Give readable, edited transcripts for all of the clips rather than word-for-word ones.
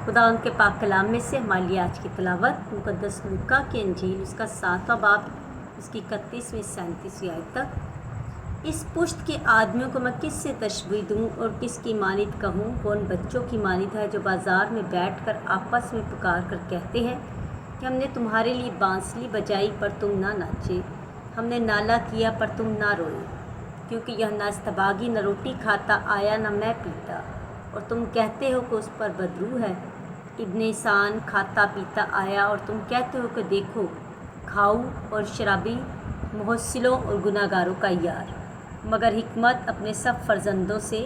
खुदा उनके पाक कलाम में से हमारे लिए आज की तिलावत मुक़द्दस लूका की इंजील उसका 7वां बाब उसकी 31वीं 37वीं आयत तक। इस पुश्त के आदमियों को मैं किससे तशबीह दूँ और किसकी मानित कहूँ? वो उन बच्चों की मानित है जो बाज़ार में बैठकर आपस में पुकार कर कहते हैं कि हमने तुम्हारे लिए बांसुरी बजाई पर तुम ना नाचे, हमने नाला किया पर तुम ना रोए, क्योंकि यह नास्तबागी न रोटी खाता आया न मैं पीता, और तुम कहते हो कि उस पर बदबू है। इब्न इंसान खाता पीता आया और तुम कहते हो कि देखो खाऊ और शराबी, मुहस्सिलों और गुनाहगारों का यार। मगर हिकमत अपने सब फर्जंदों से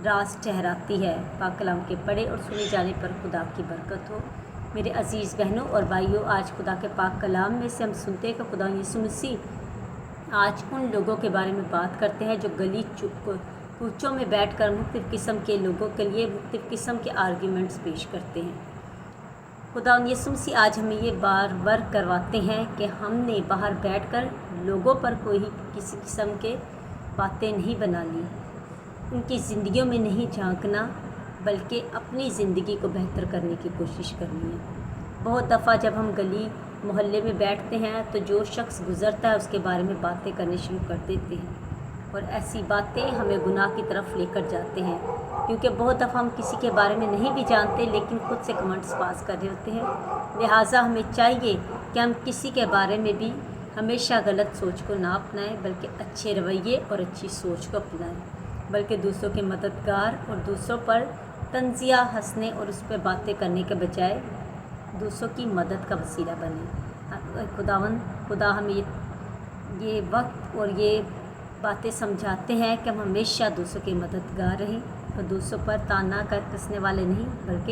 राज ठहराती है। पाक कलाम के पढ़े और सुने जाने पर खुदा की बरकत हो। मेरे अज़ीज़ बहनों और भाइयों, आज खुदा के पाक कलाम में से हम सुनते हैं कि खुदा यीशु मसीह आज उन लोगों के बारे में बात करते हैं जो गली कूचों में बैठकर मुख्तलिफ़ किस्म के लोगों के लिए मुख्तलिफ़ किस्म के आर्ग्यूमेंट्स पेश करते हैं। खुदा यीशु मसीह आज हमें ये बार बार करवाते हैं कि हमने बाहर बैठकर लोगों पर कोई किसी किस्म के बातें नहीं बनानी, उनकी ज़िंदगियों में नहीं झांकना, बल्कि अपनी ज़िंदगी को बेहतर करने की कोशिश करनी है। बहुत दफ़ा जब हम गली मोहल्ले में बैठते हैं तो जो शख्स गुज़रता है उसके बारे में बातें करनी शुरू कर देते हैं, और ऐसी बातें हमें गुनाह की तरफ लेकर जाते हैं, क्योंकि बहुत दफ़ा हम किसी के बारे में नहीं भी जानते लेकिन खुद से कमेंट्स पास कर रहे होते हैं। लिहाजा हमें चाहिए कि हम किसी के बारे में भी हमेशा गलत सोच को ना अपनाएं, बल्कि अच्छे रवैये और अच्छी सोच को अपनाएं, बल्कि दूसरों के मददगार और दूसरों पर तंज़िया हंसने और उस पर बातें करने के बजाय दूसरों की मदद का वसीला बने। खुदा हमें ये वक्त और ये बातें समझाते हैं कि हम हमेशा दूसरों के मददगार रहें और दूसरों पर ताना कसने वाले नहीं, बल्कि